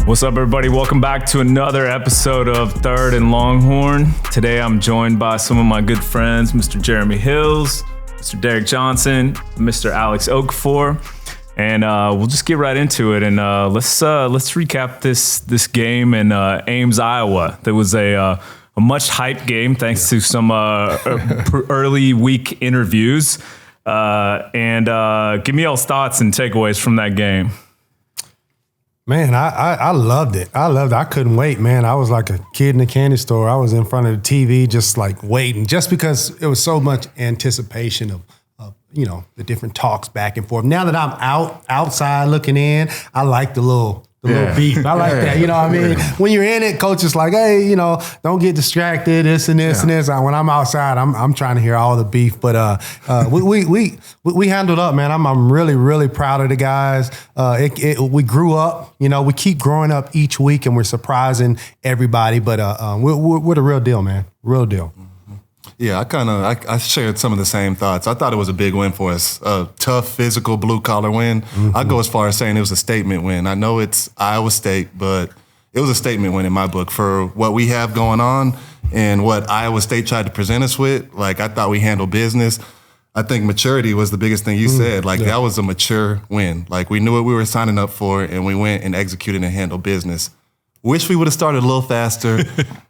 What's up, everybody? Welcome back to another episode of Third and Longhorn. Today, I'm joined by some of my good friends, Mr. Jeremy Hills, Mr. Derrick Johnson, Mr. Alex Okafor, and we'll just get right into it. And let's recap this game in Ames, Iowa. There was a much hyped game thanks to some early week interviews. And give me y'all's thoughts and takeaways from that game. Man, I loved it. I couldn't wait, man. I was like a kid in a candy store. I was in front of the TV just like waiting, just because it was so much anticipation of the different talks back and forth. Now that I'm outside looking in, I like the little beef. I like that. You know what I mean? When you're in it, coach is like, hey, don't get distracted, this and this and this. When I'm outside, I'm trying to hear all the beef. But we handled up, man. I'm really, really proud of the guys. We grew up. We keep growing up each week, and we're surprising everybody. But we're the real deal, man. Real deal. Yeah, I shared some of the same thoughts. I thought it was a big win for us. A tough, physical, blue-collar win. Mm-hmm. I'd go as far as saying it was a statement win. I know it's Iowa State, but it was a statement win in my book for what we have going on and what Iowa State tried to present us with. Like, I thought we handled business. I think maturity was the biggest thing you said. That was a mature win. Like, we knew what we were signing up for, and we went and executed and handled business. Wish we would have started a little faster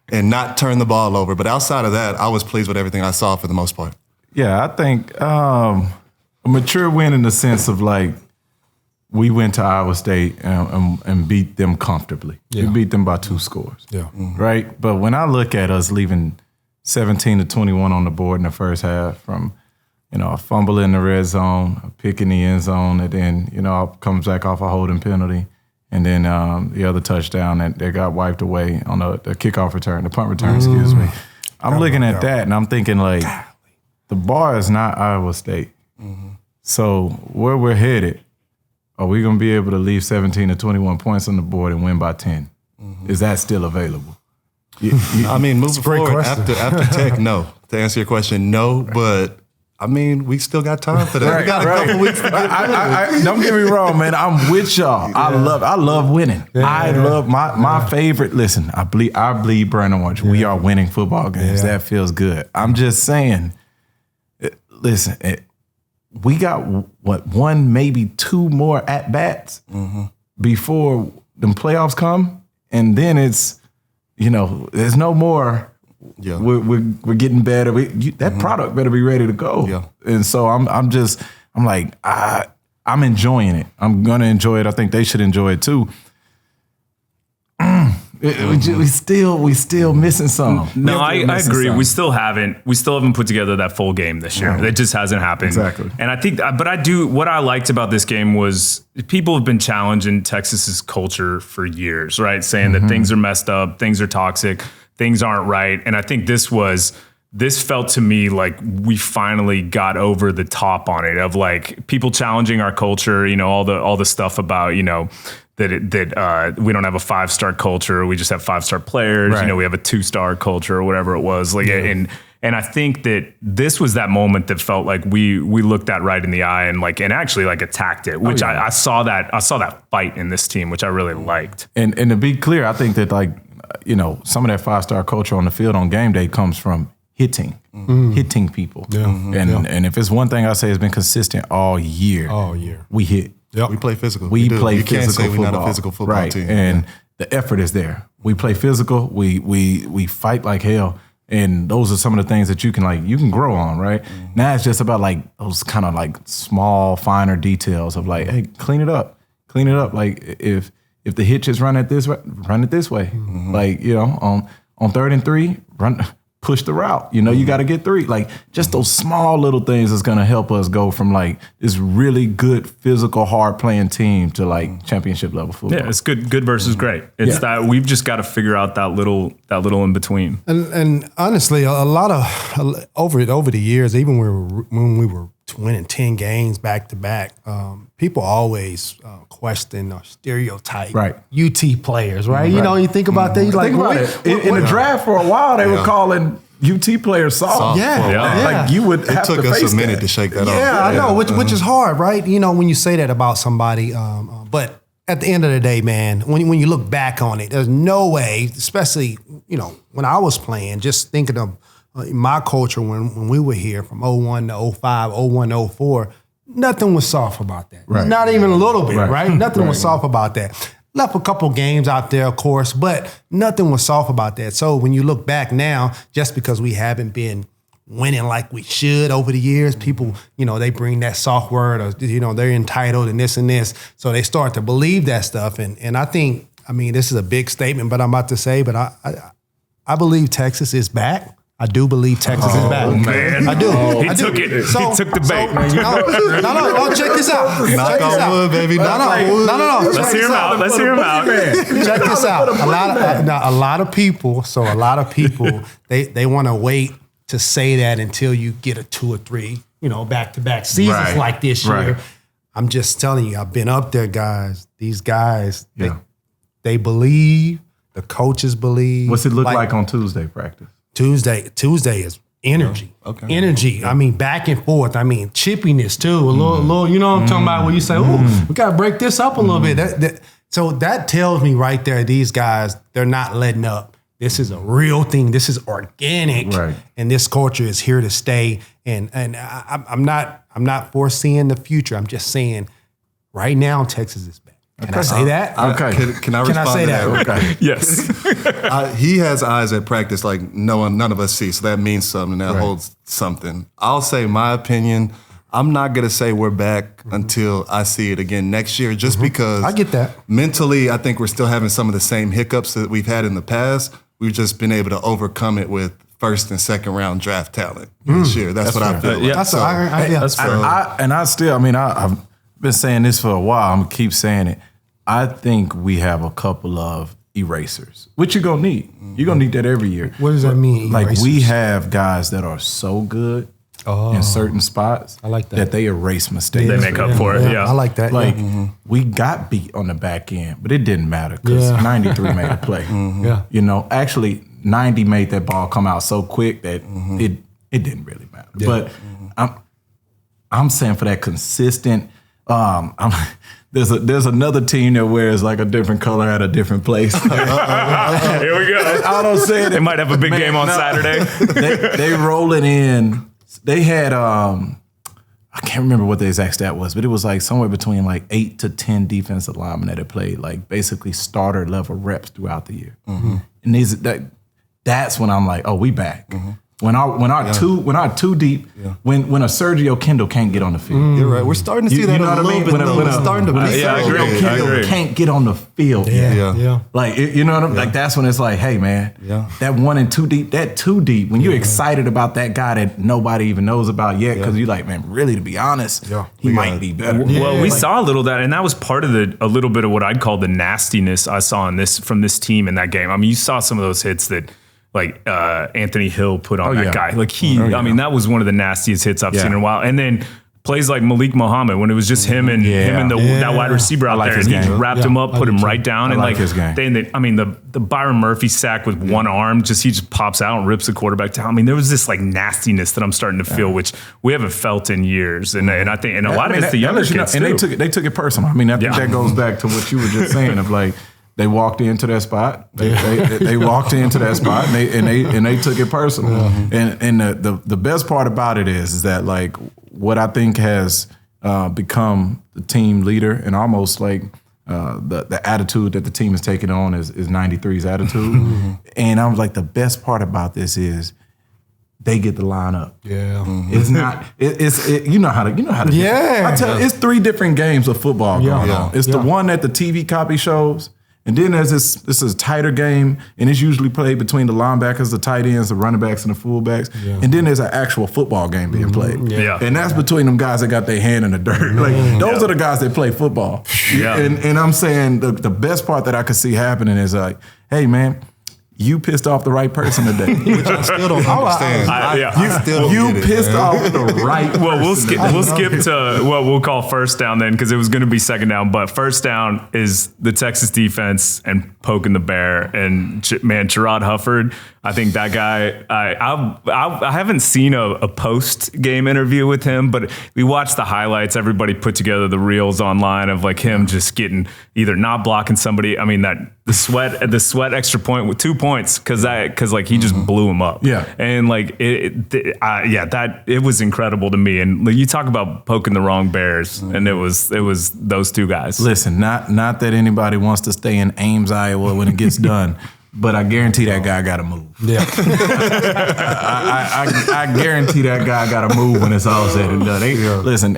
and not turned the ball over. But outside of that, I was pleased with everything I saw for the most part. Yeah, I think a mature win in the sense of like we went to Iowa State and beat them comfortably. Yeah. We beat them by 2 scores. Yeah. Mm-hmm. Right? But when I look at us leaving 17-21 on the board in the first half from, a fumble in the red zone, a pick in the end zone, and then, comes back off a holding penalty. And then the other touchdown that got wiped away on the kickoff return, the punt return, excuse me. I'm looking at that and I'm thinking like, the bar is not Iowa State. Mm-hmm. So where we're headed, are we going to be able to leave 17-21 points on the board and win by 10? Mm-hmm. Is that still available? I mean, moving forward after Tech, no. To answer your question, no, but we still got time for that. We got a couple weeks to get don't get me wrong, man. I'm with y'all. Yeah. I love winning. Yeah. I love my favorite. Listen, I bleed burn orange. Yeah. We are winning football games. Yeah. That feels good. I'm just saying. Listen, we got one, maybe 2 more at bats before the playoffs come, and then it's there's no more. Yeah, we're getting better. That product better be ready to go. Yeah, and so I'm enjoying it. I'm gonna enjoy it. I think they should enjoy it too. We still missing some. No, I agree. Some. We still haven't put together that full game this year. It just hasn't happened. Exactly. And I think, but I do. What I liked about this game was people have been challenging Texas's culture for years, right? Saying that things are messed up, things are toxic. Things aren't right. And I think this felt to me like we finally got over the top on it of like people challenging our culture, all the stuff about, that we don't have a 5-star culture. We just have 5-star players. Right. We have a 2-star culture or whatever it was. Like, and I think that this was that moment that felt like we looked that right in the eye and actually attacked it, which I saw that fight in this team, which I really liked. And to be clear, I think that some of that 5-star culture on the field on game day comes from hitting people. Yeah. And if it's one thing I say has been consistent all year, we hit. Yep. We play physical. We play you physical can't say football. We're not a physical football team. And the effort is there. We play physical. We fight like hell. And those are some of the things that you can grow on, right? Mm-hmm. Now it's just about those kind of small, finer details of hey, clean it up. Like if the hitches run it this way, run it this way. Mm-hmm. On 3rd and 3, push the route. You got to get 3. Just those small little things is going to help us go from this really good physical, hard playing team to championship level football. Yeah, it's good versus great. It's that we've just got to figure out that little in between. And honestly, a lot of over the years, even when we were winning 10 games back to back, people always question or stereotype UT players, right? You think about that. Think about it. In the draft for a while, they were calling UT players soft. You would have to face that. It took us a minute to shake that off. Yeah, I know, which is hard, right? When you say that about somebody, but at the end of the day, man, when you look back on it, there's no way, especially, when I was playing, just thinking of my culture when we were here from 01 to 05, 01 to 04, nothing was soft about that. Right. Not even a little bit, right? Nothing was soft about that. Left a couple games out there, of course, but nothing was soft about that. So when you look back now, just because we haven't been winning like we should over the years, people, they bring that soft word or, they're entitled and this. So they start to believe that stuff. And I think, this is a big statement, but I'm about to say, but I believe Texas is back. I do believe Texas is back. Oh, man. I do. He took the bait. No, check this out. Knock on wood, baby. No. Let's hear him out. Check this out. A lot of people, they want to wait to say that until you get a 2 or 3, back-to-back seasons like this year. Right. I'm just telling you, I've been up there, guys. These guys, they believe, the coaches believe. What's it look like on Tuesday practice? Tuesday is energy. Okay. Energy. Yeah. Back and forth. Chippiness too. A little, you know what I'm talking about, when you say, we got to break this up a little bit. So that tells me right there, these guys, they're not letting up. This is a real thing. This is organic. Right. And this culture is here to stay. And I'm not foreseeing the future. I'm just saying right now, Texas is back. Can I say that? Okay. Can I respond to that? Okay. Yes. He has eyes at practice like none of us see, so that means something. That holds something. I'll say my opinion. I'm not going to say we're back until I see it again next year, just because I get that. Mentally, I think we're still having some of the same hiccups that we've had in the past. We've just been able to overcome it with first and second round draft talent this year. That's what I feel like. That's fair. I've been saying this for a while. I'm going to keep saying it. I think we have a couple of erasers, which you're going to need. You're going to need that every year. What does that mean, Like, erasers? we have guys that are so good in certain spots I like that they erase mistakes. They make up for it, yeah. I like that. Like, we got beat on the back end, but it didn't matter because 93 made a play. Yeah. Actually, 90 made that ball come out so quick that it didn't really matter. Yeah. But I'm saying for that consistent, there's another team that wears like a different color at a different place. Here we go. I don't say it. They might have a big game on Saturday. They roll it in. They had I can't remember what the exact stat was, but it was like somewhere between like 8 to 10 defensive linemen that had played like basically starter level reps throughout the year. And that's when I'm like, oh, we back. When our two deep, when a Sergio Kendall can't get on the field. You're right. We're starting to see that a little bit. We're starting to be Sergio Kendall can't get on the field. Like, you know what I mean? Like, that's when it's like, hey, man, that 1 and 2 deep, that 2 deep, when you're excited about that guy that nobody even knows about yet, because you're like, man, really, to be honest, he might be better. Well, we saw a little of that, and that was part of a little bit of what I'd call the nastiness I saw from this team in that game. You saw some of those hits that like Anthony Hill put on that guy. Like that was one of the nastiest hits I've seen in a while. And then plays like Malik Muhammad, when it was just him and that wide receiver out there, and he wrapped him up, put him right down, and like his game. The Byron Murphy sack with one arm, he just pops out and rips the quarterback down. There was this like nastiness that I'm starting to feel, which we haven't felt in years, and I think a lot of it's the younger kids and too. they took it personal. I think that goes back to what you were just saying of like, they walked into that spot. They walked into that spot and they took it personal. And the best part about it is that like what I think has become the team leader and almost like the attitude that the team is taking on is 93's attitude. And I was like, the best part about this is they get the line up. It's not. You know how to. Yeah. I tell you, it's 3 different games of football going on. It's the one that the TV copy shows. And then there's this is a tighter game, and it's usually played between the linebackers, the tight ends, the running backs, and the fullbacks. And then there's an actual football game being played. And that's between them guys that got their hand in the dirt. Like those are the guys that play football. And I'm saying the best part that I could see happening is like, hey man, you pissed off the right person today. Which I still don't understand. You pissed off the right person. Well, we'll skip to what we'll call first down then, because it was going to be second down. But first down is the Texas defense and poking the bear. And man, Gerard Hufford, I think that guy, I haven't seen a post-game interview with him, but we watched the highlights. Everybody put together the reels online of like him just getting either not blocking somebody. I mean, the sweat extra point with 2 points because like he just blew him up. Yeah. And like, it was incredible to me. And like, you talk about poking the wrong bears, and it was those two guys. Listen, not that anybody wants to stay in Ames, Iowa when it gets done, but I guarantee that guy got to move. Yeah. I guarantee that guy got to move when it's all said and done. Listen,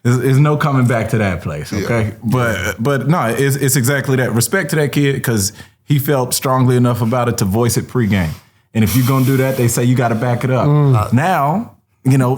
there's no coming back to that place, okay? Yeah. But no, it's exactly that. Respect to that kid because he felt strongly enough about it to voice it pregame. And if you're going to do that, they say you got to back it up. Now,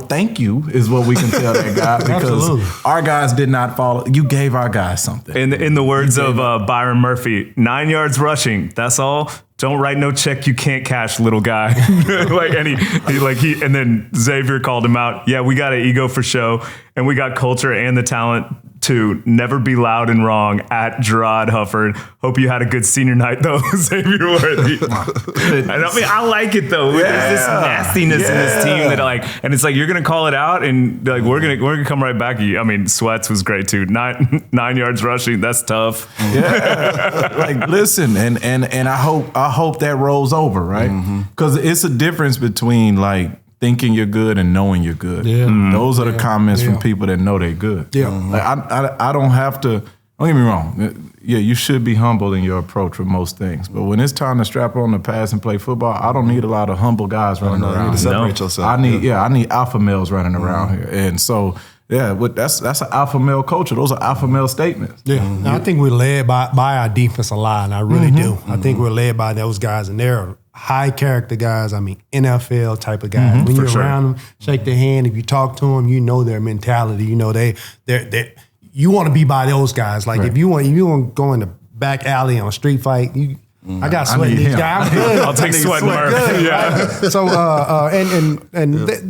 thank you is what we can tell that guy because our guys did not follow. You gave our guys something. In the words of Byron Murphy, 9 yards rushing. That's all. Don't write no check you can't cash, little guy. And then Xavier called him out. Yeah, we got an ego for show, and we got culture and the talent to never be loud and wrong at Gerard Hufford. Hope you had a good senior night though, Xavier Worthy. I like it though. Yeah. There's this nastiness in this team that and it's like you're gonna call it out, and like we're gonna come right back at you. I mean, Sweats was great too. 9 yards rushing, that's tough. Yeah, listen, and I hope that rolls over, right? Because it's a difference between like thinking you're good and knowing you're good. Yeah. Those are the comments from people that know they're good. Yeah. Like I don't have to, don't get me wrong. Yeah, you should be humble in your approach with most things. But when it's time to strap on the pads and play football, I don't need a lot of humble guys running around. You need to separate yourself. I need alpha males running around here. And so, that's an alpha male culture. Those are alpha male statements. Yeah. I think we're led by our defensive line. I really do. I think we're led by those guys, and they're high character guys. I mean, NFL type of guys. When you're around them, shake their hand. If you talk to them, you know their mentality. You know they you want to be by those guys. Like if you want to go in the back alley on a street fight, I got sweat these guys. I'm good. I'll take sweat Murph. Yeah. Right? So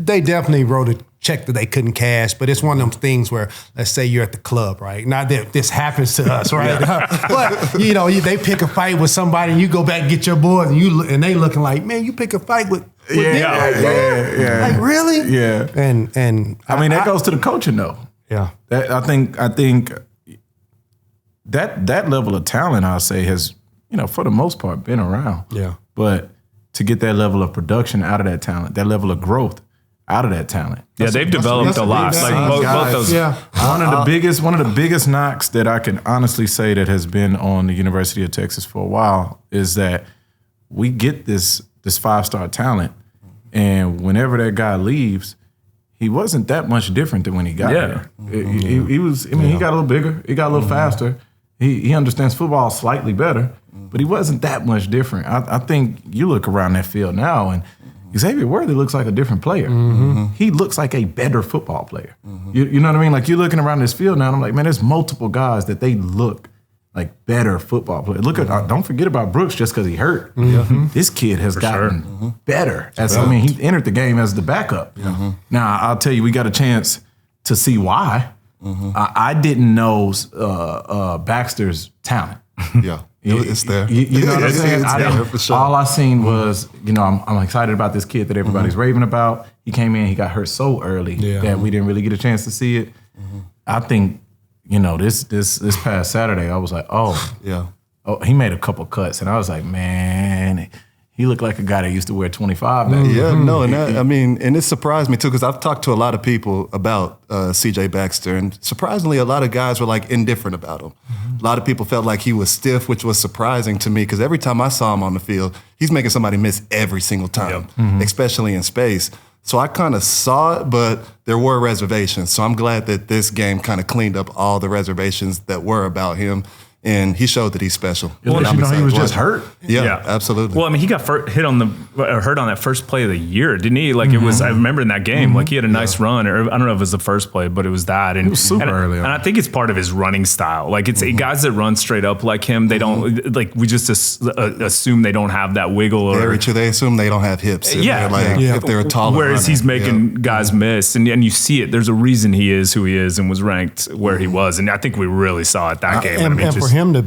they definitely wrote a check that they couldn't cash, but it's one of them things where, let's say you're at the club, right? Not that this happens to us, right? But they pick a fight with somebody, and you go back and get your boys, and they looking like, man, you pick a fight with them? Like really? Yeah. And I mean that goes to the coaching though. Yeah. I think that level of talent, I'll say, has for the most part been around. Yeah. But to get that level of production out of that talent, that level of growth out of that talent. They've developed a lot. Like both those. Yeah. One of the biggest knocks that I can honestly say that has been on the University of Texas for a while is that we get this 5-star talent, and whenever that guy leaves, he wasn't that much different than when he got there. He was. I mean, he got a little bigger. He got a little faster. He understands football slightly better, but he wasn't that much different. I think you look around that field now, and Xavier Worthy looks like a different player. He looks like a better football player. You know what I mean? Like you're looking around this field now, and I'm like, man, there's multiple guys that they look like better football players. Don't forget about Brooks just because he hurt. This kid has gotten better. He entered the game as the backup. Now I'll tell you, we got a chance to see why. I didn't know Baxter's talent. Yeah. It's there. You know what I'm saying? For sure. All I seen was, I'm excited about this kid that everybody's raving about. He came in, he got hurt so early that we didn't really get a chance to see it. I think, this past Saturday, I was like, he made a couple cuts, and I was like, man, he looked like a guy that used to wear 25 back then. Yeah, no, and it surprised me too, because I've talked to a lot of people about CJ Baxter, and surprisingly, a lot of guys were like indifferent about him. A lot of people felt like he was stiff, which was surprising to me, because every time I saw him on the field, he's making somebody miss every single time, especially in space. So I kind of saw it, but there were reservations. So I'm glad that this game kind of cleaned up all the reservations that were about him. And he showed that he's special. Well, he was just hurt. Yeah, absolutely. Well, I mean, he got hurt on that first play of the year, didn't he? Like it was. I remember in that game, like he had a nice run, or I don't know if it was the first play, but it was that. And it was super early on. And I think it's part of his running style. Like it's guys that run straight up like him. They don't like. We just assume they don't have that wiggle. Very true. They assume they don't have hips. If they're a taller. Whereas he's making guys miss, and you see it. There's a reason he is who he is and was ranked where he was, and I think we really saw it that game. And for him to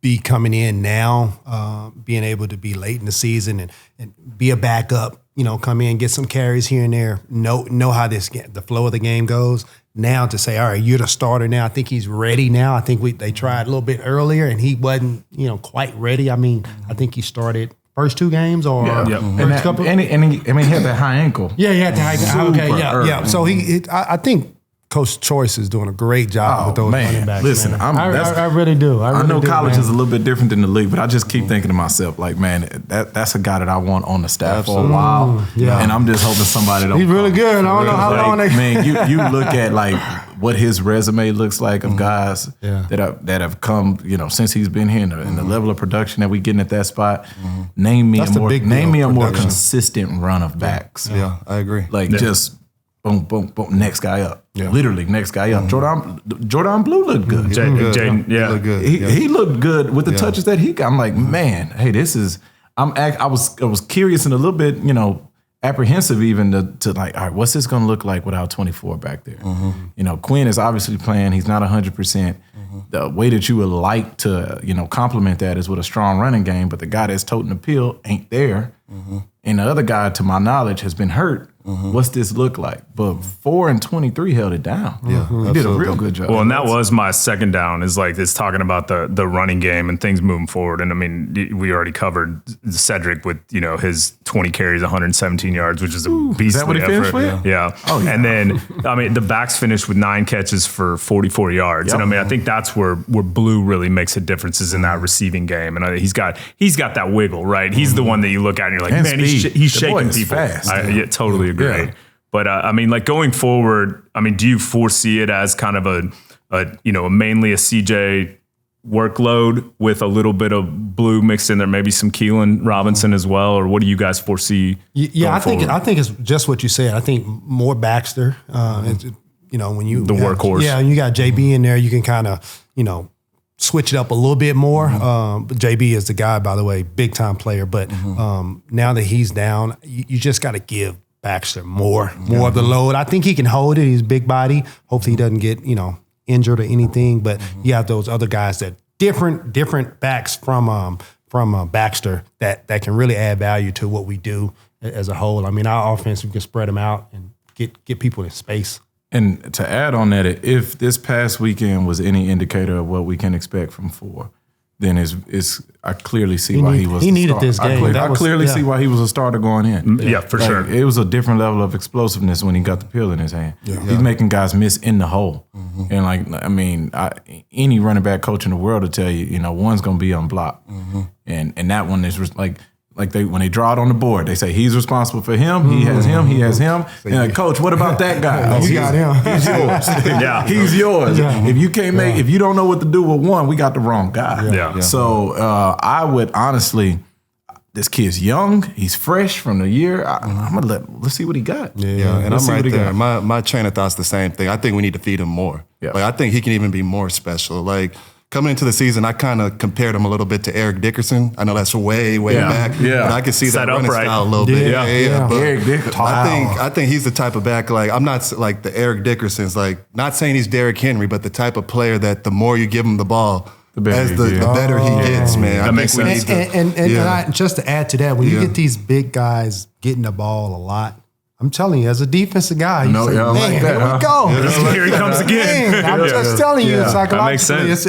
be coming in now, being able to be late in the season and be a backup, come in, get some carries here and there, know how the flow of the game goes. Now to say, all right, you're the starter now. I think he's ready now. I think they tried a little bit earlier and he wasn't, quite ready. I mean, I think he started first 2 games or first couple. And he had that high ankle. Yeah, he had the high ankle. Okay, yeah. So I think Coach Choice is doing a great job with those running backs. Listen, man. I really do. I know college is a little bit different than the league, but I just keep thinking to myself, like, man, that's a guy that I want on the staff for a while. Yeah. And I'm just hoping somebody don't. He's really good. I don't know how long they. Man, you look at like what his resume looks like of guys that have come, since he's been here and the level of production that we getting at that spot. Name me a more consistent run of backs. Yeah, I agree. Like just. Boom, boom, boom. Next guy up. Yeah. Literally, next guy up. Jordan Blue looked good. Jaden, yeah, looked good. He looked good with the touches that he got. I'm like, man, hey, this is. I was curious and a little bit, apprehensive even to like, all right, what's this going to look like without 24 back there? Quinn is obviously playing. He's not 100%. The way that you would like to, complement that is with a strong running game, but the guy that's toting the pill ain't there. And the other guy, to my knowledge, has been hurt. What's this look like? But 4 and 23 held it down. Yeah, he did a real good job. Well, and that was my second down. Is like it's talking about the running game and things moving forward. And I mean, we already covered Cedric with his 20 carries, 117 yards, which is a beastly is that what he effort. Finished with? Yeah. Oh, yeah. And then I mean, the backs finished with 9 catches for 44 yards. Yep. And I mean, I think that's where Blue really makes a difference is in that receiving game. And he's got that wiggle, right? He's the one that you look at and you're like, and man, he's shaking people. Fast. I totally agree. Yeah. But I mean, like going forward, I mean, do you foresee it as kind of mainly a CJ workload with a little bit of Blue mixed in there, maybe some Keelan Robinson as well, or what do you guys foresee? Yeah, I think it's just what you said. I think more Baxter. When you the workhorse, you got JB in there, you can kind of switch it up a little bit more. But JB is the guy, by the way, big time player. But now that he's down, you just got to give Baxter more of the load. I think he can hold it. He's a big body. Hopefully he doesn't get, injured or anything. But you have those other guys that different backs from Baxter that can really add value to what we do as a whole. I mean, our offense, we can spread them out and get people in space. And to add on that, if this past weekend was any indicator of what we can expect from 4, then I clearly see why he was. He needed this game. I clearly see why he was a starter going in. Yeah, for sure. It was a different level of explosiveness when he got the pill in his hand. Yeah. He's making guys miss in the hole. And any running back coach in the world will tell you, one's going to be unblocked. And that one is when they draw it on the board, they say he's responsible for him. He has him. He has him. And like, coach, what about that guy? We got him. He's yours. He's yours. Yeah. If you don't know what to do with one, we got the wrong guy. Yeah. So I would honestly, this kid's young. He's fresh from the year. I'm gonna let's see what he got. Yeah. And I'm right there. My train of thought's the same thing. I think we need to feed him more. Yeah. Like I think he can even be more special. Like. Coming into the season, I kind of compared him a little bit to Eric Dickerson. I know that's way back, but I can see that running style a little bit. Yeah. But Eric Dickerson. I think he's the type of back, like, I'm not like the Eric Dickersons, like, not saying he's Derrick Henry, but the type of player that the more you give him the ball, the better he gets, man. That makes sense. And just to add to that, when you get these big guys getting the ball a lot, I'm telling you, as a defensive guy, you say, man, like that, here we go. Here he comes again. Man, I'm just telling you, psychologically, it's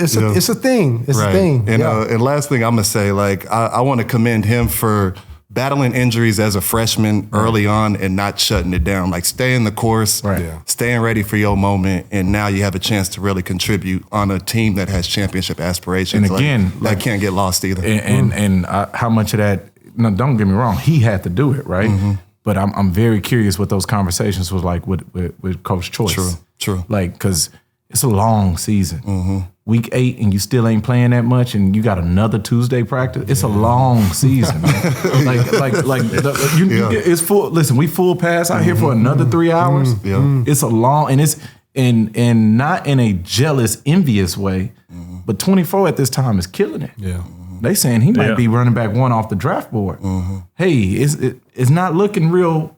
a thing. It's a thing. And last thing I'm going to say, like, I want to commend him for battling injuries as a freshman early on and not shutting it down. Like, staying the course, staying ready for your moment, and now you have a chance to really contribute on a team that has championship aspirations. And again, that can't get lost either. And how much of that, no, don't get me wrong, he had to do it, right? But I'm very curious what those conversations was like with Coach Choice. True. Like, because it's a long season. Week 8 and you still ain't playing that much and you got another Tuesday practice. It's a long season. It's full. Listen, we full pass out here for another 3 hours. It's a long, and it's and not in a jealous, envious way, but 24 at this time is killing it. Yeah. They saying he might be running back 1 off the draft board. Hey, it's not looking real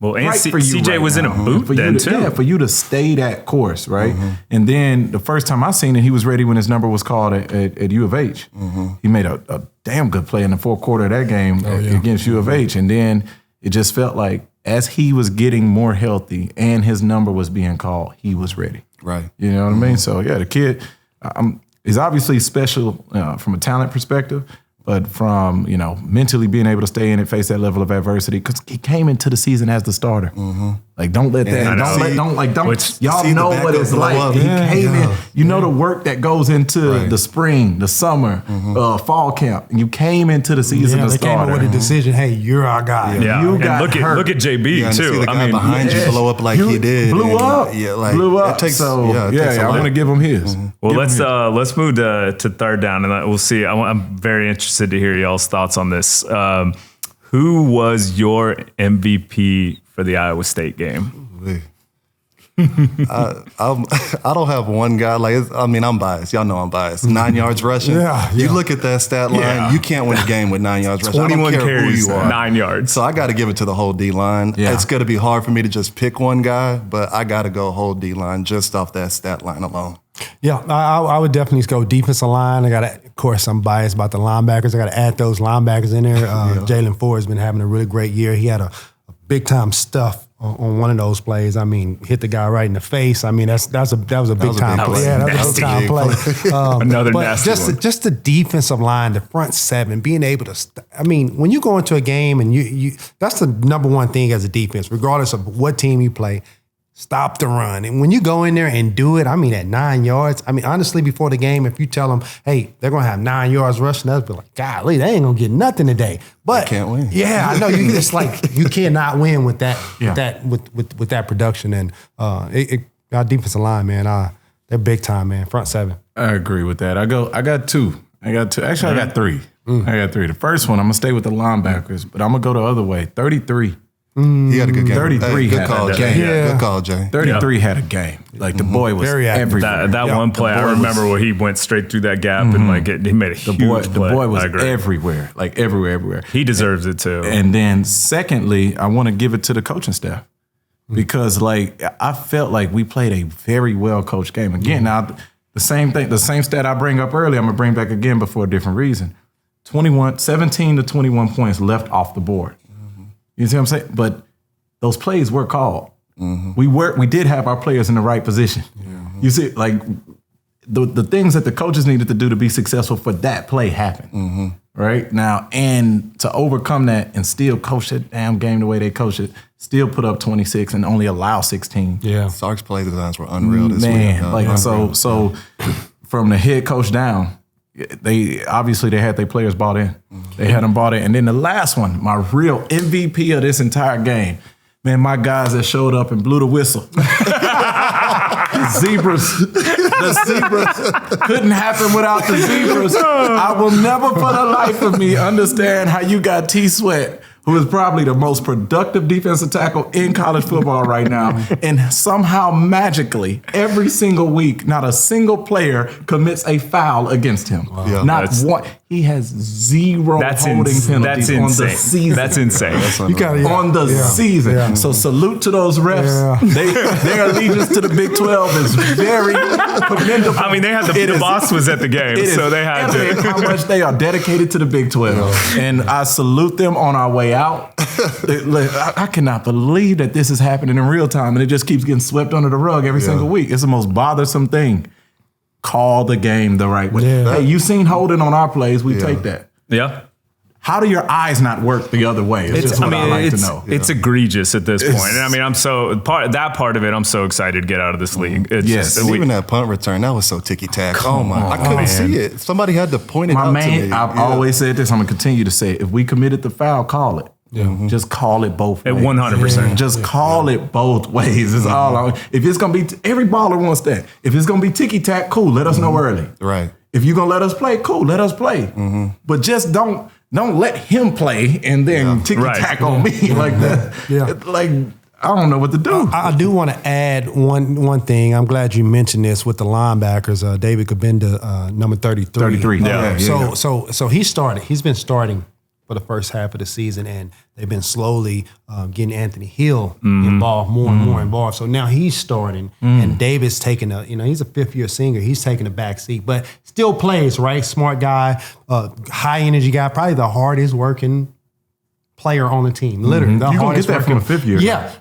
Well, and for you CJ right was now. in a boot for then, you to, too. Yeah, for you to stay that course, right? And then the first time I seen it, he was ready when his number was called at U of H. He made a damn good play in the fourth quarter of that game against U of H. And then it just felt like as he was getting more healthy and his number was being called, he was ready. Right. You know what I mean? So, yeah, the kid is obviously special from a talent perspective. But from, mentally being able to stay in and face that level of adversity, because he came into the season as the starter. Like, don't let that, y'all know what it's like. He came in, the work that goes into the spring, the summer, fall camp. And you came into the season as they starter. came up with a decision, hey, you're our guy. Yeah. You and got look at JB, too. See the guy behind you blow up like he did. Blew up. Yeah, like, blew up. It takes, so, it takes I'm going to give him his. Well, let's move to third down, and we'll see. I'm very interested to hear y'all's thoughts on this. Who was your MVP for the Iowa State game? I don't have one guy. I'm biased. Y'all know I'm biased. 9 yards rushing. You look at that stat line. You can't win a game with 9 yards rushing. 21 I don't care carries, who you are. 9 yards. So I got to give it to the whole D line. Yeah. It's going to be hard for me to just pick one guy, but I got to go whole D line just off that stat line alone. Yeah, I would definitely go defensive line. Of course, I'm biased about the linebackers. I got to add those linebackers in there. Jalen Ford has been having a really great year. He had a big time stuff on one of those plays. I mean, hit the guy right in the face. I mean, that was a big time play. Yeah, that was a big time play. Another but nasty one. Just the defensive line, the front seven, being able to. When you go into a game and you that's the number one thing as a defense, regardless of what team you play. Stop the run. And when you go in there and do it, at 9 yards, honestly, before the game, if you tell them, hey, they're going to have 9 yards rushing, they'll be like, golly, they ain't going to get nothing today. But they can't win. Yeah, I know. It's like you cannot win with that with that production. And our defensive line, man, they're big time, man. Front seven. I agree with that. I got two. Actually, I got three. The first one, I'm going to stay with the linebackers, but I'm going to go the other way. 33. He had a good game. 33 good call, Jay. Yeah. Good call, Jay. 33 had a game. Like, the boy was everywhere. That one play, I remember where he went straight through that gap and he made a huge play. The boy was everywhere. Like, everywhere. He deserves it, too. And then, secondly, I want to give it to the coaching staff. Because, I felt like we played a very well-coached game. Again, now, the same stat I bring up earlier, I'm going to bring back again, but for a different reason. 17 to 21 points left off the board. You see what I'm saying? But those plays were called. We did have our players in the right position. You see, the things that the coaches needed to do to be successful for that play happened. Right? Now, and to overcome that and still coach that damn game the way they coach it, still put up 26 and only allow 16. Yeah. Sark's play designs were unreal this week. So from the head coach down, they had their players bought in. They had them bought in. And then the last one, my real MVP of this entire game, man, my guys that showed up and blew the whistle. The zebras couldn't happen without the zebras. I will never for the life of me understand how you got T-Sweat, who is probably the most productive defensive tackle in college football right now. And somehow magically, every single week, not a single player commits a foul against him. Wow. Yeah, not one. He has zero holding penalties on the season. That's insane. On the season. Yeah. So salute to those refs. Yeah. Their allegiance to the Big 12 is very commendable. They had the boss was at the game, so they had to. How much they are dedicated to the Big 12. And I salute them on our way out. I cannot believe that this is happening in real time, and it just keeps getting swept under the rug every single week. It's the most bothersome thing. Call the game the right way. Yeah. Hey, you've seen holding on our plays. We take that. Yeah. How do your eyes not work the other way? It's just what I like to know. It's egregious at this point. And I'm part of it, I'm so excited to get out of this league. Even that punt return, that was so ticky-tack. I couldn't see it. Somebody had to point it out to me. I've always said this. I'm going to continue to say it. If we committed the foul, call it. Just call it both ways. 100%. Just call it both ways. Is all. If it's going to be, every baller wants that. If it's going to be ticky-tack, cool. Let us know early. Right. If you're going to let us play, cool. Let us play. But just don't let him play and then ticky-tack on me like that. Yeah. I don't know what to do. I do want to add one thing. I'm glad you mentioned this with the linebackers. David Kabinda, number 33. 33. So he started. He's been starting for the first half of the season, and they've been slowly getting Anthony Hill involved, more and more involved. So now he's starting, and Davis taking he's a fifth-year senior. He's taking a back seat, but still plays, right? Smart guy, high energy guy, probably the hardest working player on the team. Literally, the you gonna hardest get that from a fifth year. Yeah.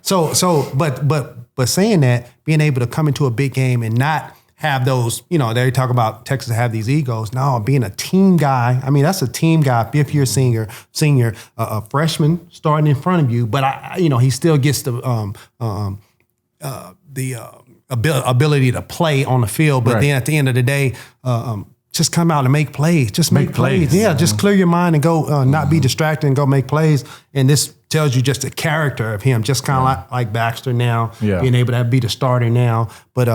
But saying that, being able to come into a big game and not have those, they talk about Texas have these egos. No, being a team guy. I mean, that's a team guy, fifth-year senior, a freshman starting in front of you. But he still gets the ability to play on the field. But then at the end of the day, just come out and make plays. Just make plays. Yeah, just clear your mind and go. Not be distracted and go make plays. And this tells you just the character of him. Just kind of like Baxter now, being able to be the starter now. But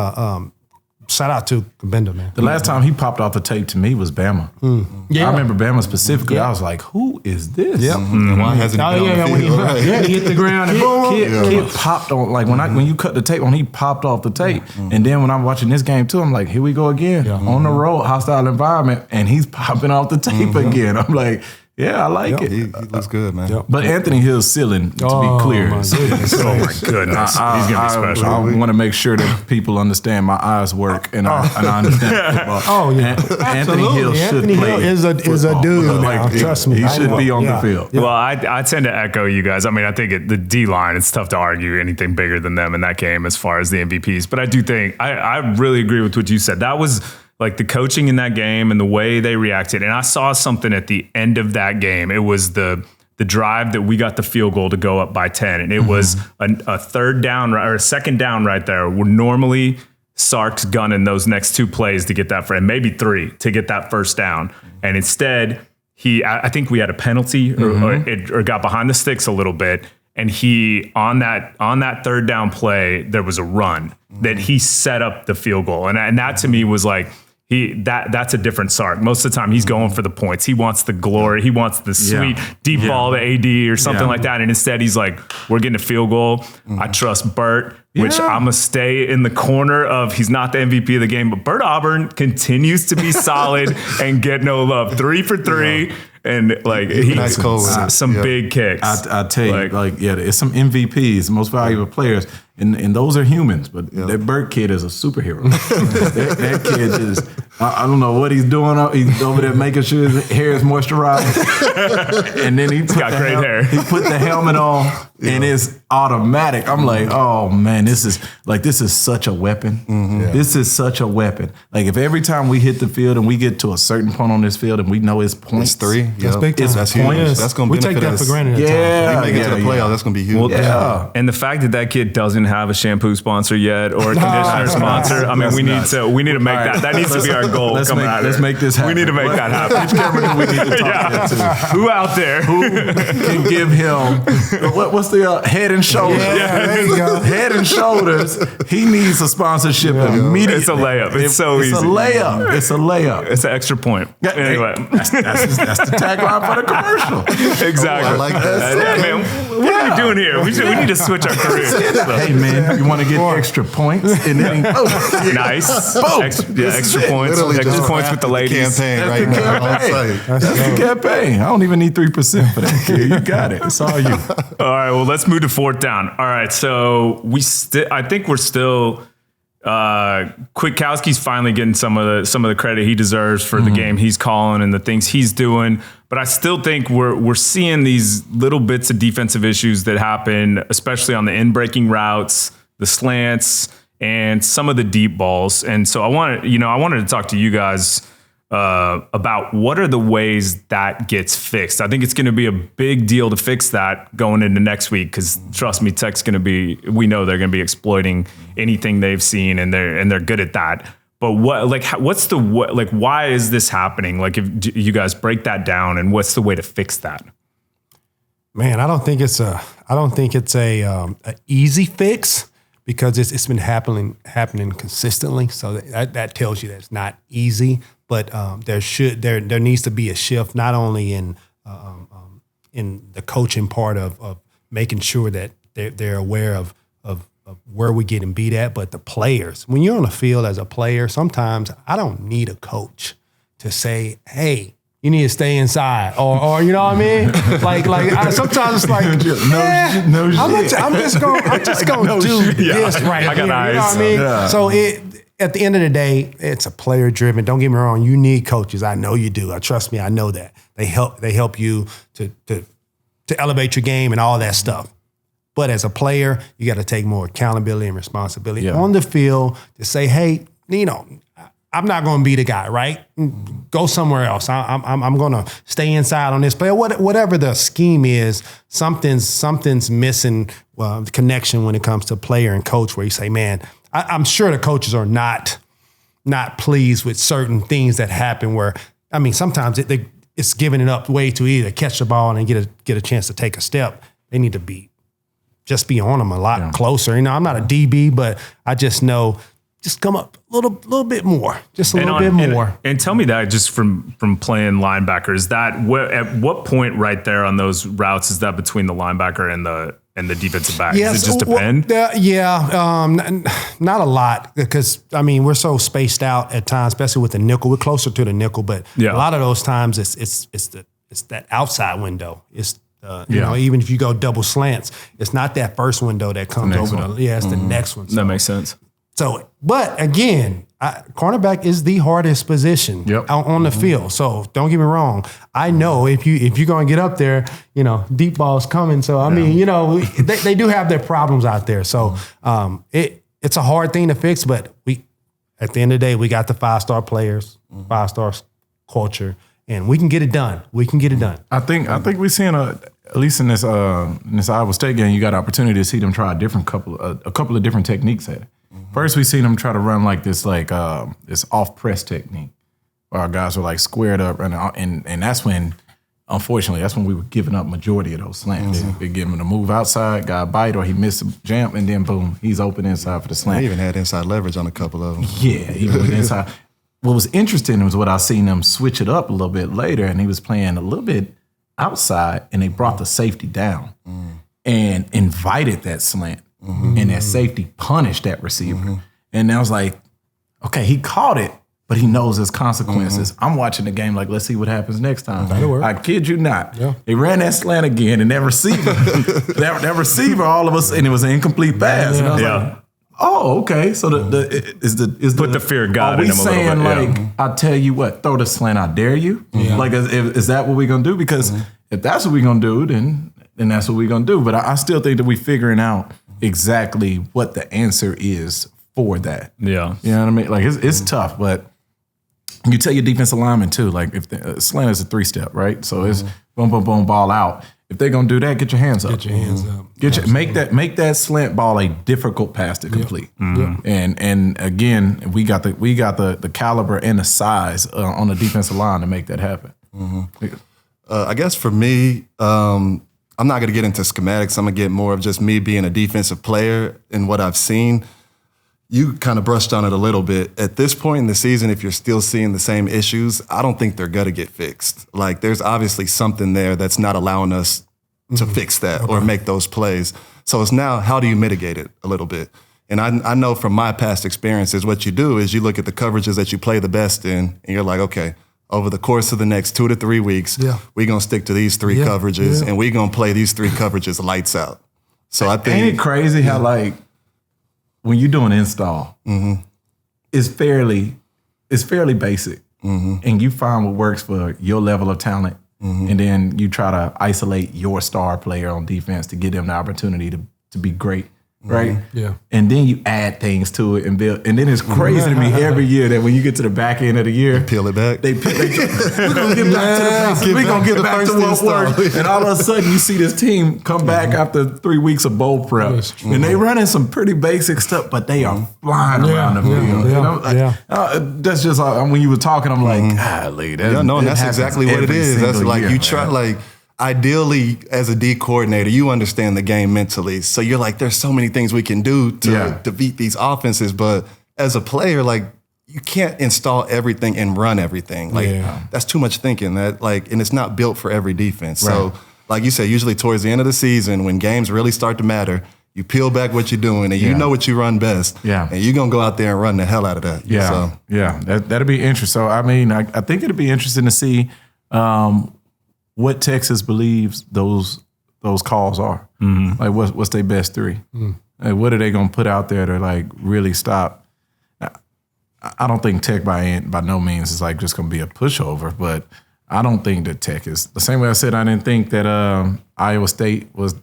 shout out to Bender, man. The last time he popped off the tape to me was Bama. I remember Bama specifically. I was like, who is this? Yep. Why hasn't he been on the field? He hit the ground and boom. Kid popped on, like when you cut the tape on, he popped off the tape. And then when I'm watching this game too, I'm like, here we go again. On the road, hostile environment, and he's popping off the tape again. I'm like, yeah, I like it. He looks good, man. But Anthony Hill's ceiling, to be clear. Oh my goodness. He's going to be special. I want to make sure that people understand my eyes work and I understand football. Oh, yeah. Anthony Hill should Anthony play Hill is a dude now. Trust me. He should be on the field. Well, I tend to echo you guys. I mean, I think the D-line, it's tough to argue anything bigger than them in that game as far as the MVPs. But I do think, I really agree with what you said. That was like the coaching in that game and the way they reacted. And I saw something at the end of that game. It was the drive that we got the field goal to go up by 10. And it was a third down or a second down right there. Where normally Sark's gunning those next two plays to get that and maybe three to get that first down. And instead, I think we had a penalty or got behind the sticks a little bit. And he on that third down play, there was a run that he set up the field goal. And that to me was like, that's a different Sark. Most of the time he's going for the points. He wants the glory. He wants the sweet deep ball to AD or something like that. And instead he's like, we're getting a field goal. I trust Burt, which I'm going to stay in the corner of he's not the MVP of the game. But Burt Auburn continues to be solid and get no love. 3 for 3. And like he's some big kicks. I tell you, it's some MVPs, most valuable players, and those are humans. But that Burt kid is a superhero. that kid is, I don't know what he's doing. He's over there making sure his hair is moisturized, and then he's got great hair. He put the helmet on, and it's automatic. I'm like, oh man, this is such a weapon. This is such a weapon. Like if every time we hit the field and we get to a certain point on this field and we know it's points, it's 3. That's big time. That's huge. That's going to benefit us. We take that for granted. We make it to the playoff. That's going to be huge. Well, and the fact that kid doesn't have a shampoo sponsor yet or a conditioner sponsor, I mean, we need to make that. That needs to be our goal. Let's make this happen. We need to make that happen. Which camera do we need to talk to? Who out there who can give him what's the Head and Shoulders? Yeah, there you go. Head and Shoulders. He needs a sponsorship immediately. It's a layup. It's so easy. It's a layup. It's a layup. It's an extra point. Anyway, that's the tagline for the commercial. Exactly. I like that. Man, what are we doing here? We need to switch our careers. Hey man, you want to get extra points and then nice. Extra points. Extra points with the ladies. Campaign That's the campaign. I don't even need 3% for that, kid. You got it. It's all you. All right. Well, let's move to fourth down. All right. So I think we're still. Kwiatkowski's finally getting some of the credit he deserves for the game he's calling and the things he's doing. But I still think we're seeing these little bits of defensive issues that happen, especially on the in-breaking routes, the slants, and some of the deep balls. And so I wanted to talk to you guys about what are the ways that gets fixed. I think it's going to be a big deal to fix that going into next week because trust me, Tech's going to be. We know they're going to be exploiting anything they've seen, and they're good at that. But why is this happening? Like, if you guys break that down, and what's the way to fix that? Man, I don't think it's a easy fix because it's been happening consistently. So that tells you that it's not easy. But there needs to be a shift, not only in the coaching part of making sure that they're aware of where we're getting beat at, but the players. When you're on the field as a player, sometimes I don't need a coach to say, hey, you need to stay inside, or you know what I mean? Sometimes it's like, I'm just gonna do this right here. You know what I mean? Yeah. So at the end of the day, it's a player driven. Don't get me wrong. You need coaches. I know you do. Trust me. I know that they help you to elevate your game and all that stuff. But as a player, you got to take more accountability and responsibility on the field to say, hey, I'm not going to be the guy, right? Go somewhere else. I'm going to stay inside on this play. Whatever the scheme is, something's missing the connection when it comes to player and coach, where you say, man, I'm sure the coaches are not pleased with certain things that happen where, I mean, sometimes it's giving it up way too easy to catch the ball and get a chance to take a step. They need to just be on them a lot closer. I'm not a DB, but I just know just come up a little bit more, just a little bit more. And tell me that just from playing linebacker, is that at what point right there on those routes is that between the linebacker and the defensive back? Does it just depend? Not a lot, because I mean we're so spaced out at times, especially with the nickel. We're closer to the nickel, but a lot of those times it's that outside window. It's even if you go double slants, it's not that first window that comes over it's the next one. So, that makes sense. So, but again, cornerback is the hardest position on the field. So don't get me wrong. I know if you're going to get up there, deep ball's coming. So I mean, they do have their problems out there. So it's a hard thing to fix. But at the end of the day, we got the 5-star players, 5-star culture, and we can get it done. We can get it done. I think we're seeing at least in this Iowa State game, you got an opportunity to see them try a couple of different techniques at it. First, we seen them try to run this off press technique, where our guys were like squared up, and that's when, unfortunately, we were giving up majority of those slants. They give him to move outside, guy bite, or he missed a jump, and then boom, he's open inside for the slant. They even had inside leverage on a couple of them. Yeah, even with inside. What was interesting was what I seen them switch it up a little bit later, and he was playing a little bit outside, and they brought the safety down and invited that slant. And that safety punished that receiver. And I was like, okay, he caught it, but he knows his consequences. I'm watching the game like, let's see what happens next time. I kid you not. Yeah. They ran that slant again, and that receiver, all of us, and it was an incomplete pass. And I was like, oh, okay. So is put the fear of God in him a little bit. Are we saying I tell you what, throw the slant, I dare you? Yeah. Like, is that what we're gonna do? Because if that's what we're gonna do, then that's what we're gonna do. But I still think that we're figuring out exactly what the answer is for that. Yeah. You know what I mean? Like, it's tough, but you tell your defensive lineman too, like if the slant is a 3-step, right? So it's boom, boom, boom, ball out. If they're gonna do that, get your hands up. Get your hands up. Make that slant ball a difficult pass to complete. And again, we got the caliber and the size on the defensive line to make that happen. I guess for me, I'm not going to get into schematics. I'm going to get more of just me being a defensive player and what I've seen. You kind of brushed on it a little bit. At this point in the season, if you're still seeing the same issues, I don't think they're going to get fixed. Like, there's obviously something there that's not allowing us to fix that or make those plays. So it's now, how do you mitigate it a little bit? And I know from my past experiences, what you do is you look at the coverages that you play the best in, and you're like, okay, over the course of the next 2 to 3 weeks, we're going to stick to these 3 coverages, and we're going to play these 3 coverages lights out. So I think... Ain't it crazy how, like, when you're doing install, it's fairly basic, and you find what works for your level of talent, and then you try to isolate your star player on defense to give them the opportunity to be great. Right? Yeah. And then you add things to it and build. And then it's crazy to me every year that when you get to the back end of the year, peel it back. We're going to get back to the basics. We're going to get back to what works. And all of a sudden you see this team come back after 3 weeks of bowl prep. And they running some pretty basic stuff, but they are flying around the field. That's just when you were talking, I'm like, golly. That's exactly what it is. That's like you try, like, ideally, as a D coordinator, you understand the game mentally. So you're like, there's so many things we can do to beat these offenses. But as a player, like, you can't install everything and run everything. Like, that's too much thinking. And it's not built for every defense. Right. So, like you said, usually towards the end of the season, when games really start to matter, you peel back what you're doing, and you know what you run best. Yeah. And you're going to go out there and run the hell out of that. Yeah. So. Yeah. That'll be interesting. So, I mean, I think it'll be interesting to see what Texas believes those calls are. Mm-hmm. Like what's their best three? Mm. Like what are they going to put out there to like really stop? I don't think Tech by no means is like just going to be a pushover, but I don't think that Tech is the same way I said I didn't think that Iowa State was,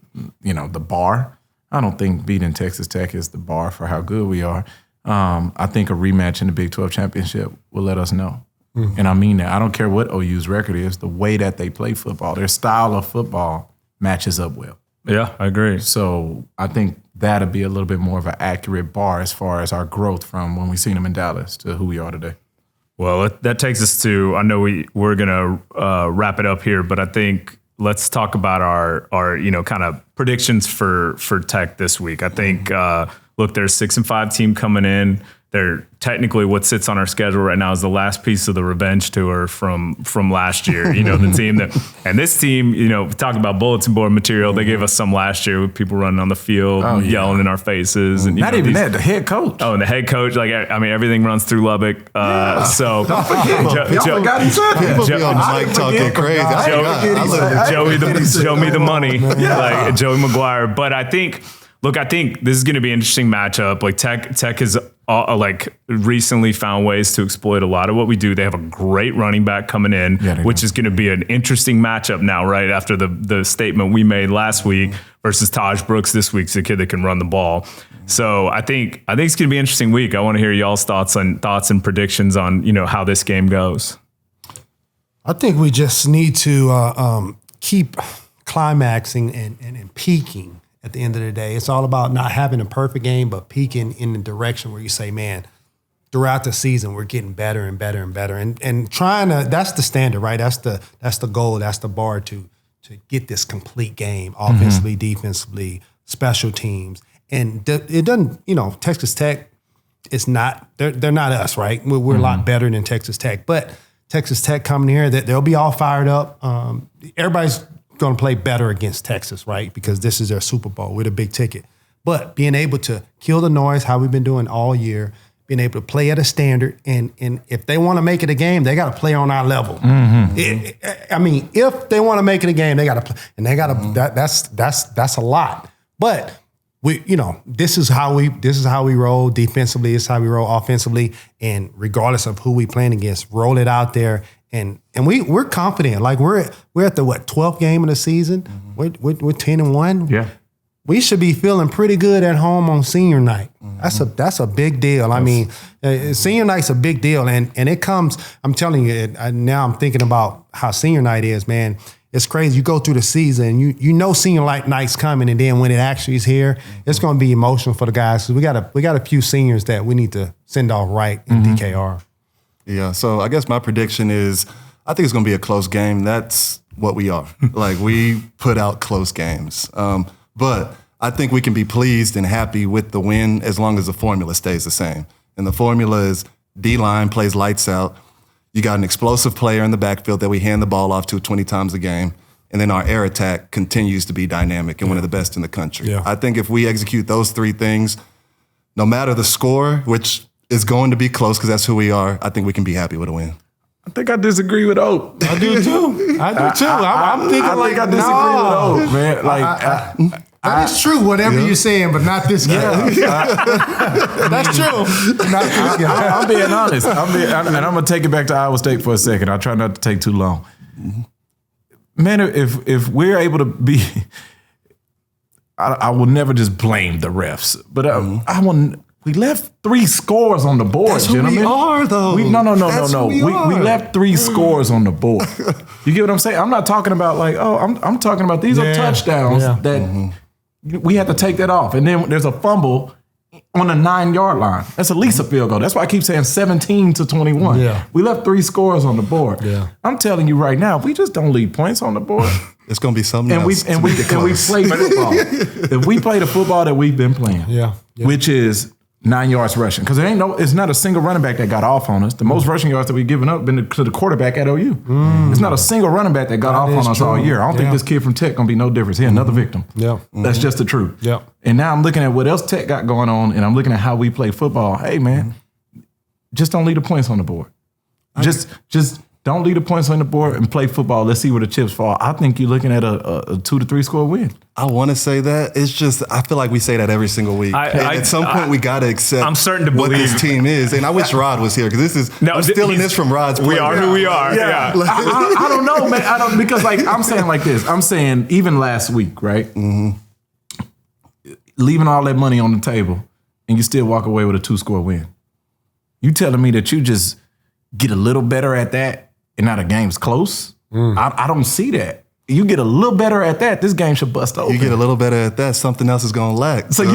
the bar. I don't think beating Texas Tech is the bar for how good we are. I think a rematch in the Big 12 championship will let us know. Mm-hmm. And I mean that. I don't care what OU's record is. The way that they play football, their style of football matches up well. Yeah, I agree. So I think that'll be a little bit more of an accurate bar as far as our growth from when we seen them in Dallas to who we are today. Well, that takes us to, I know we're going to wrap it up here, but I think let's talk about our kind of predictions for Tech this week. I think, look, there's 6-5 team coming in. They're technically what sits on our schedule right now is the last piece of the revenge tour from last year. The team and this team, talk about bulletin board material. They gave us some last year with people running on the field, yelling in our faces, and not even that. The head coach. Oh, and the head coach. Everything runs through Lubbock. So don't forget, people be on the mic talking crazy. Show me the money, like Joey McGuire. But I think this is going to be an interesting matchup. Like Tech has recently found ways to exploit a lot of what we do. They have a great running back coming in, which is going to be an interesting matchup now, right after the statement we made last week versus Taj Brooks this week's a kid that can run the ball. So I think it's going to be an interesting week. I want to hear y'all's thoughts and predictions on how this game goes. I think we just need to keep climaxing and peaking. At the end of the day, it's all about not having a perfect game, but peaking in the direction where you say, man, throughout the season, we're getting better and better and better. And trying to, that's the standard, right? That's the goal, that's the bar to get this complete game, offensively, defensively, special teams. And it doesn't, Texas Tech is not, they're not us, right? We're a lot better than Texas Tech. But Texas Tech coming here, they'll be all fired up. Everybody's going to play better against Texas, right? Because this is their Super Bowl with a big ticket. But being able to kill the noise, how we've been doing all year, being able to play at a standard, and if they want to make it a game, they got to play on our level. Mm-hmm. If they want to make it a game, they got to play, and they got to. That's a lot. But this is how we roll defensively. This is how we roll offensively, and regardless of who we playing against, roll it out there. And we're confident. Like we're at the 12th game of the season. Mm-hmm. We're 10-1. Yeah, we should be feeling pretty good at home on senior night. Mm-hmm. That's a big deal. Senior night's a big deal, and it comes. I'm telling you, now I'm thinking about how senior night is, man. It's crazy. You go through the season, you senior night's coming, and then when it actually is here, it's going to be emotional for the guys. So we got a few seniors that we need to send off right in DKR. Yeah, so I guess my prediction is I think it's going to be a close game. That's what we are. Like, we put out close games. But I think we can be pleased and happy with the win as long as the formula stays the same. And the formula is D-line plays lights out. You got an explosive player in the backfield that we hand the ball off to 20 times a game. And then our air attack continues to be dynamic and one of the best in the country. Yeah. I think if we execute those three things, no matter the score, which is going to be close because that's who we are, I think we can be happy with a win. I think I disagree with Oak. I do too. I'm thinking I disagree with Oak, man. That is true, whatever you're saying, but not this guy. That's true. Not this guy. I'm being honest. And I'm going to take it back to Iowa State for a second. I'll try not to take too long. Man, if we're able to be, I will never just blame the refs, but we left 3 scores on the board, That's gentlemen. Who we are, though. No. We left 3 scores on the board. You get what I'm saying? I'm not talking about I'm talking about these are touchdowns that we had to take that off. And then there's a fumble on the 9-yard line. That's at least a field goal. That's why I keep saying 17-21. Yeah. We left 3 scores on the board. Yeah. I'm telling you right now, we just don't leave points on the board. It's going to be something else. And we play football. If we play the football that we've been playing, which is 9 yards rushing, because it's not a single running back that got off on us. The most rushing yards that we've given up been to the quarterback at OU. It's not a single running back that got off on us all year. I don't think this kid from Tech gonna be no difference. He another victim. That's just the truth. And now I'm looking at what else Tech got going on, and I'm looking at how we play football. Hey man, just don't leave the points on the board. Just Don't leave the points on the board and play football. Let's see where the chips fall. I think you're looking at a 2 to 3 score win. I want to say that. It's just, I feel like we say that every single week. At some point, we got to accept I'm starting to what believe this team is. And I wish Rod was here because I'm stealing this from Rod's play. We are who we are. Yeah. I don't know, man. Because like I'm saying like this. I'm saying even last week, right? Mm-hmm. Leaving all that money on the table and you still walk away with a 2-score win. You telling me that you just get a little better at that and now the game's close? I don't see that. You get a little better at that, this game should bust open. You get a little better at that, something else is going to lack. So you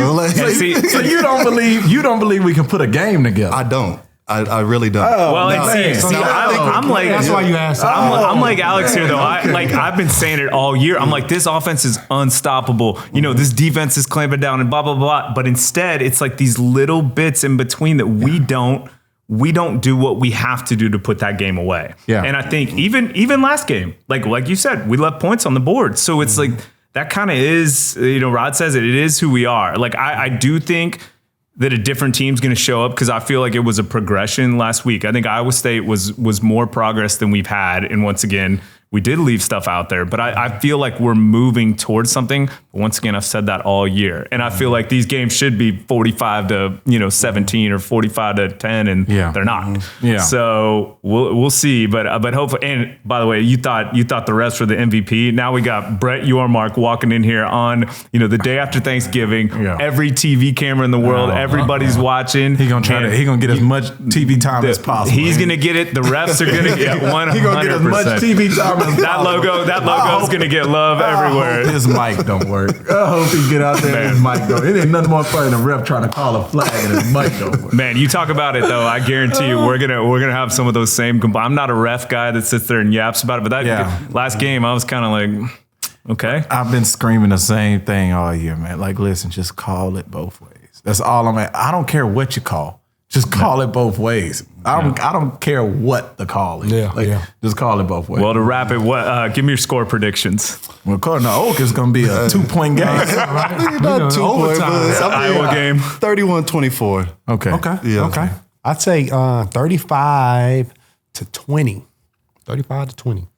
don't believe we can put a game together? I don't. I really don't. Well, I'm like, that's why you asked. I'm like Alex here though. I've been saying it all year. I'm like, this offense is unstoppable. You know, this defense is clamping down and blah blah blah. But instead, it's like these little bits in between that we don't do what we have to do to put that game away. Yeah. And I think even last game, like you said, we left points on the board. So it's like that kind of is, Rod says it is who we are. Like I do think that a different team's going to show up because I feel like it was a progression last week. I think Iowa State was more progress than we've had. And once again, we did leave stuff out there, but I feel like we're moving towards something. But once again, I've said that all year. And I feel like these games should be 45 to 17 or 45 to 10, and they're not. Yeah. So we'll see. But hopefully, and by the way, you thought the refs were the MVP. Now we got Brett Yormark walking in here on the day after Thanksgiving. Yeah. Every TV camera in the world, everybody's watching. He gonna get as much TV time as possible. He's gonna get it. The refs are gonna get 100%. He's gonna get as much TV time. That logo is gonna get love everywhere. I hope his mic don't work. I hope he get out there and his mic don't. It ain't nothing more funny than a ref trying to call a flag and his mic don't work. Man, you talk about it though. I guarantee you, we're gonna have some of those same. I'm not a ref guy that sits there and yaps about it, but that last game, I was kind of like, okay. I've been screaming the same thing all year, man. Like, listen, just call it both ways. That's all I'm at. I don't care what you call. Just call it both ways. I don't care what the call is. Just call it both ways. Well, to wrap it, give me your score predictions. Well, Cardinal Oak is going to be a 2-point game. Not 2 points, but Iowa game. 31-24. Okay. Yeah. Okay. I'd say 35 to 20. 35 to 20.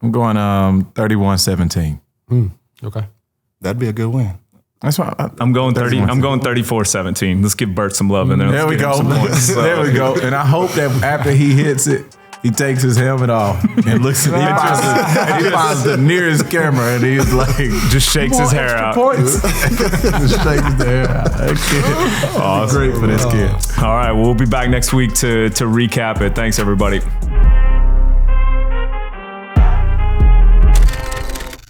I'm going 31-17. Okay. That'd be a good win. That's why I'm going 30. I'm going 34-17. Let's give Bert some love in there. There we go. There we go. And I hope that after he hits it, he takes his helmet off and looks at he finds the nearest camera and he's like, just shakes his hair out. Just shakes the hair out. That kid. Awesome. Great for this kid. All right, we'll be back next week to recap it. Thanks, everybody.